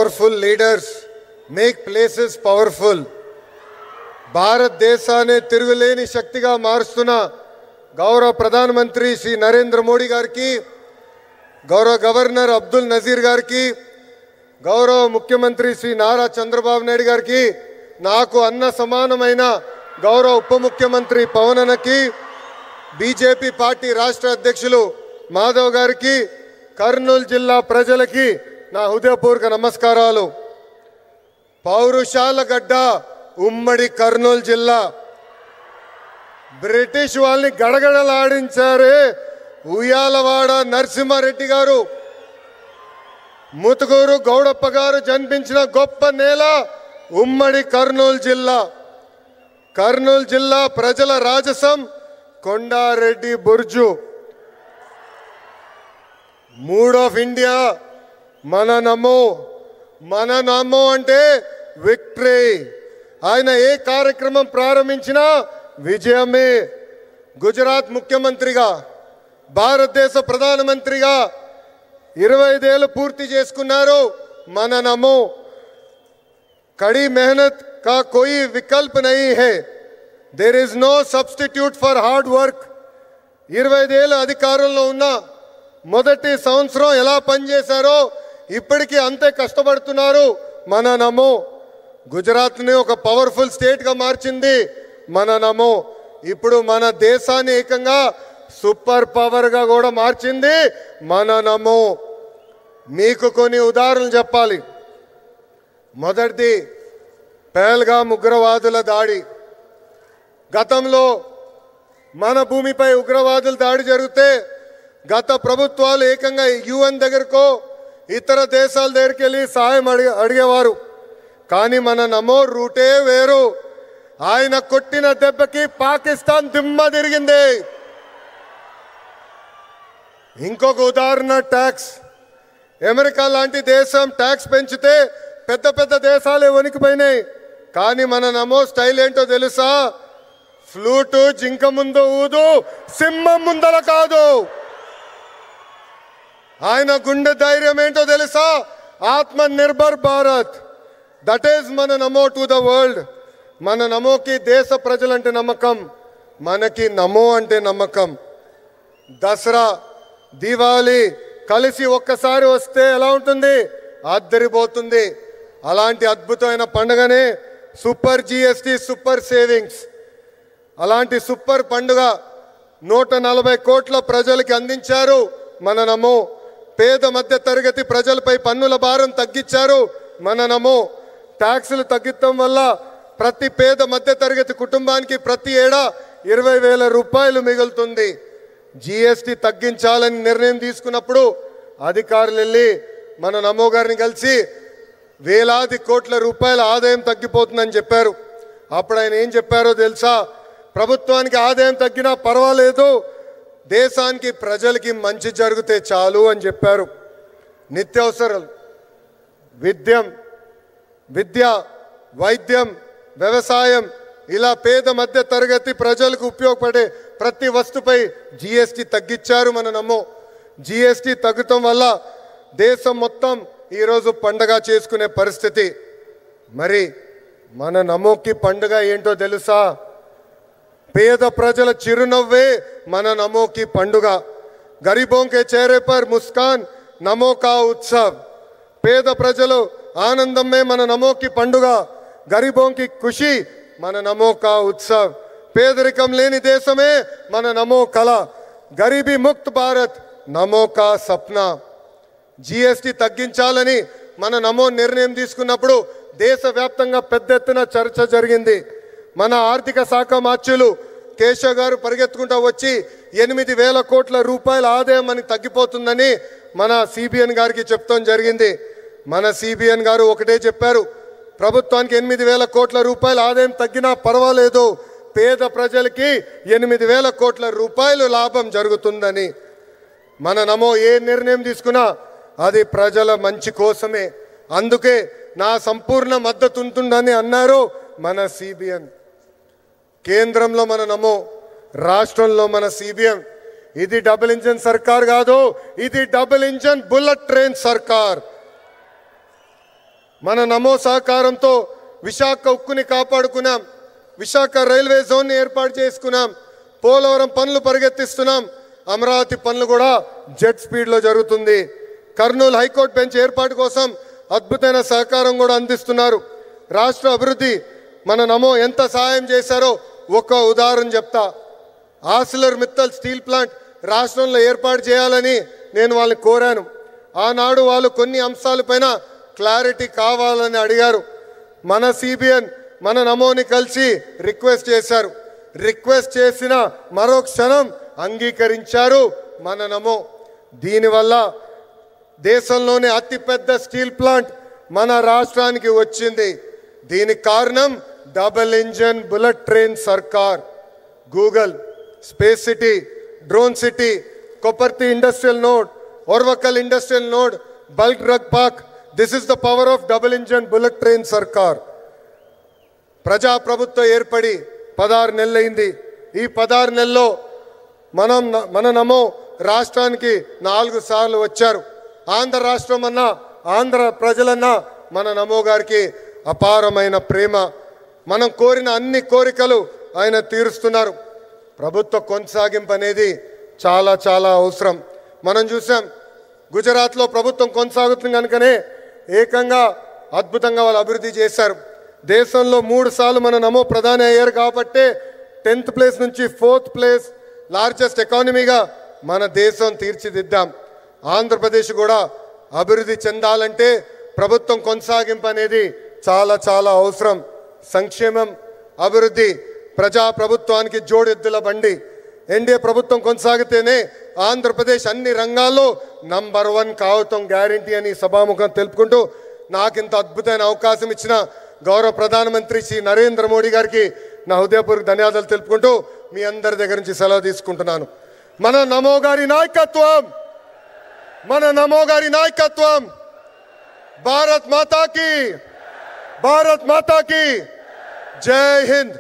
Powerful leaders make places powerful. భారతదేశాన్ని తిరుగులేని శక్తిగా మారుస్తున్న గౌరవ ప్రధానమంత్రి శ్రీ నరేంద్ర మోడీ గారికి, గౌరవ గవర్నర్ అబ్దుల్ నజీర్ గారికి, గౌరవ ముఖ్యమంత్రి శ్రీ నారా చంద్రబాబు నాయుడు గారికి, నాకు అన్న సమానమైన గౌరవ ఉప ముఖ్యమంత్రి పవన్ అన్నకి, బీజేపీ పార్టీ రాష్ట్ర అధ్యక్షులు మాధవ్ గారికి, కర్నూలు జిల్లా ప్రజలకి నా హృదయపూర్వక నమస్కారాలు. పౌరుషాల గడ్డ ఉమ్మడి కర్నూలు జిల్లా. బ్రిటిష్ వాళ్ళని గడగడలాడించారే ఉయ్యాలవాడ నరసింహారెడ్డి గారు, ముతుకూరు గౌడప్ప గారు జన్మించిన గొప్ప నేల ఉమ్మడి కర్నూలు జిల్లా. కర్నూలు జిల్లా ప్రజల రాజసం కొండారెడ్డి బుర్జు. మూడ్ ఆఫ్ ఇండియా మన నమో అంటే విక్టరీ. ఆయన ఏ కార్యక్రమం ప్రారంభించినా విజయమే. గుజరాత్ ముఖ్యమంత్రిగా, భారతదేశ ప్రధానమంత్రిగా 25 ఏళ్ళు పూర్తి చేసుకున్నారు. మన నమో. కड़ी मेहनत का कोई विकल्प नहीं है. There is no substitute for hard work. 25 ఏళ్ళు అధికారంలో ఉన్న మొదటి సంవత్సరం ఎలా పనిచేశారో ఇప్పటికీ అంతే కష్టపడుతున్నారు. మన నమో. గుజరాత్ని ఒక పవర్ఫుల్ స్టేట్గా మార్చింది మన నమో. ఇప్పుడు మన దేశాన్ని ఏకంగా సూపర్ పవర్గా కూడా మార్చింది మన నమో. మీకు కొన్ని ఉదాహరణలు చెప్పాలి. మొదటిది పహల్గామ్ ఉగ్రవాదుల దాడి. గతంలో మన భూమిపై ఉగ్రవాదుల దాడి జరిగితే గత ప్రభుత్వాలు ఏకంగా యుఎన్ దగ్గరకో ఇతర దేశాల దగ్గరికి వెళ్ళి సహాయం అడిగేవారు. కానీ మన నమో రూటే వేరు. ఆయన కొట్టిన దెబ్బకి పాకిస్తాన్ దిమ్మ తిరిగింది. ఇంకొక ఉదాహరణ ట్యాక్స్. అమెరికా లాంటి దేశం ట్యాక్స్ పెంచితే పెద్ద పెద్ద దేశాలే వణికిపోయినాయి. కానీ మన నమో స్టైల్ ఏంటో తెలుసా? ఫ్లూటు జింక ముందు ఊదు, సింహం ముందల కాదు. ఆయన గుండె ధైర్యం ఏంటో తెలుసా? ఆత్మ నిర్భర్ భారత్. దట్ ఈస్ మన నమో టు ద వరల్డ్. మన నమోకి దేశ ప్రజలంటే నమ్మకం, మనకి నమో అంటే నమ్మకం. దసరా, దీపావళి కలిసి ఒక్కసారి వస్తే ఎలా ఉంటుంది? అద్దరిపోతుంది. అలాంటి అద్భుతమైన పండుగనే సూపర్ జిఎస్టి, సూపర్ సేవింగ్స్. అలాంటి సూపర్ పండుగ 140 కోట్ల ప్రజలకి అందించారు మన నమో. పేద మధ్య తరగతి ప్రజలపై పన్నుల భారం తగ్గించారు మన నమో. ట్యాక్సులు తగ్గించడం వల్ల ప్రతి పేద మధ్య తరగతి కుటుంబానికి ప్రతి ఏడా 20,000 రూపాయలు మిగులుతుంది. జిఎస్టి తగ్గించాలని నిర్ణయం తీసుకున్నప్పుడు అధికారులు వెళ్ళి మన నమో గారిని కలిసి వేలాది కోట్ల రూపాయల ఆదాయం తగ్గిపోతుందని చెప్పారు. అప్పుడు ఆయన ఏం చెప్పారో తెలుసా? ప్రభుత్వానికి ఆదాయం తగ్గినా పర్వాలేదు, దేశానికి ప్రజలకి మంచి జరిగితే చాలు అని చెప్పారు. నిత్యావసరాలు, విద్య, వైద్యం, వ్యవసాయం, ఇలా పేద మధ్య తరగతి ప్రజలకు ఉపయోగపడే ప్రతి వస్తుపై జిఎస్టి తగ్గించారు మన నమో. జిఎస్టి తగ్గటం వల్ల దేశం మొత్తం ఈరోజు పండగ చేసుకునే పరిస్థితి. మరి మన నమోకి పండుగ ఏంటో తెలుసా? పేద ప్రజల చిరునవ్వే మన నమోకి పండుగ. గరీబోं के चेहरे पर मुस्कान నమో కా ఉత్సవ్. పేద ప్రజలు ఆనందమే మన నమోకి పండుగ. గరీబోं की खुशी మన నమో కా ఉత్సవ్. పేదరికం లేని దేశమే మన నమో కళ. గరీబీ ముక్త్ భారత్ నమో కా సప్నా. జిఎస్టి తగ్గించాలని మన నమో నిర్ణయం తీసుకున్నప్పుడు దేశవ్యాప్తంగా పెద్ద ఎత్తున చర్చ జరిగింది. మన ఆర్థిక శాఖ మార్చులు కేశవ్ గారు పరిగెత్తుకుంటూ వచ్చి 8,000 కోట్ల రూపాయల ఆదాయం అని తగ్గిపోతుందని మన సిబిఎన్ గారికి చెప్తాం జరిగింది. మన సిబిఎన్ గారు ఒకటే చెప్పారు, ప్రభుత్వానికి 8,000 కోట్ల రూపాయల ఆదాయం తగ్గినా పర్వాలేదు, పేద ప్రజలకి 8,000 కోట్ల రూపాయలు లాభం జరుగుతుందని. మన నమో ఏ నిర్ణయం తీసుకున్నా అది ప్రజల మంచి కోసమే. అందుకే నా సంపూర్ణ మద్దతు ఉంటుందని అన్నారు మన సిబిఎన్. కేంద్రంలో మన నమో, రాష్ట్రంలో మన సిబిఎన్. ఇది డబుల్ ఇంజన్ సర్కార్ కాదు, ఇది డబుల్ ఇంజన్ బుల్లెట్ ట్రైన్ సర్కార్. మన నమో సహకారంతో విశాఖ ఉక్కుని కాపాడుకున్నాం, విశాఖ రైల్వే జోన్ని ఏర్పాటు చేసుకున్నాం, పోలవరం పనులు పరిగెత్తిస్తున్నాం, అమరావతి పనులు కూడా జెట్ స్పీడ్లో జరుగుతుంది. కర్నూలు హైకోర్టు బెంచ్ ఏర్పాటు కోసం అద్భుతమైన సహకారం కూడా అందిస్తున్నారు. రాష్ట్ర అభివృద్ధి మన నమో ఎంత సహాయం చేశారో ఒక ఉదాహరణ చెప్తా. ఆర్సిలర్ మిత్తల్ స్టీల్ ప్లాంట్ రాష్ట్రంలో ఏర్పాటు చేయాలని నేను వాళ్ళని కోరాను. ఆనాడు వాళ్ళు కొన్ని అంశాలపైన క్లారిటీ కావాలని అడిగారు. మన సిబిఎన్ మన నమోని కలిసి రిక్వెస్ట్ చేశారు. రిక్వెస్ట్ చేసిన మరో క్షణం అంగీకరించారు మన నమో. దీనివల్ల దేశంలోనే అతిపెద్ద స్టీల్ ప్లాంట్ మన రాష్ట్రానికి వచ్చింది. దీనికి కారణం డబుల్ ఇంజన్ బుల్లెట్ ట్రైన్ సర్కార్. Google, space city, drone city, Kopparthi industrial node, Orvakal industrial node, bulk drug park, this is the power of double engine bullet train సర్కార్. ప్రజాప్రభుత్వం ఏర్పడి 16 నెలలైంది. ఈ 16 నెలల్లో మన నమో రాష్ట్రానికి 4 సార్లు వచ్చారు. ఆంధ్ర రాష్ట్రం అన్నా, ఆంధ్ర ప్రజలన్నా మన నమో గారికి అపారమైన ప్రేమ. మనం కోరిన అన్ని కోరికలు ఆయన తీరుస్తున్నారు. ప్రభుత్వ కొనసాగింపు అనేది చాలా చాలా అవసరం. మనం చూసాం గుజరాత్లో ప్రభుత్వం కొనసాగుతుంది కనుకనే ఏకంగా అద్భుతంగా వాళ్ళు అభివృద్ధి చేశారు. దేశంలో 3 సార్లు మన నమో ప్రధాని అయ్యారు కాబట్టి 10th ప్లేస్ నుంచి 4th ప్లేస్ లార్జెస్ట్ ఎకానమీగా మన దేశం తీర్చిదిద్దాం. ఆంధ్రప్రదేశ్ కూడా అభివృద్ధి చెందాలంటే ప్రభుత్వం కొనసాగింపు అనేది చాలా చాలా అవసరం. సంక్షేమం, అభివృద్ధి ప్రజాప్రభుత్వానికి జోడెద్దుల బండి. ఎన్డీఏ ప్రభుత్వం కొనసాగితేనే ఆంధ్రప్రదేశ్ అన్ని రంగాల్లో నంబర్ 1 కావటం గ్యారంటీ అని సభాముఖం తెలుపుకుంటూ నాకు ఇంత అద్భుతమైన అవకాశం ఇచ్చిన గౌరవ ప్రధానమంత్రి శ్రీ నరేంద్ర మోడీ గారికి నా హృదయపూర్వక ధన్యవాదాలు తెలుపుకుంటూ మీ అందరి దగ్గర నుంచి సెలవు తీసుకుంటున్నాను. మన నమో గారి నాయకత్వం, మన నమో గారి నాయకత్వం. భారత్ మాతా కీ, భారత్ మాతా కీ జై హింద్.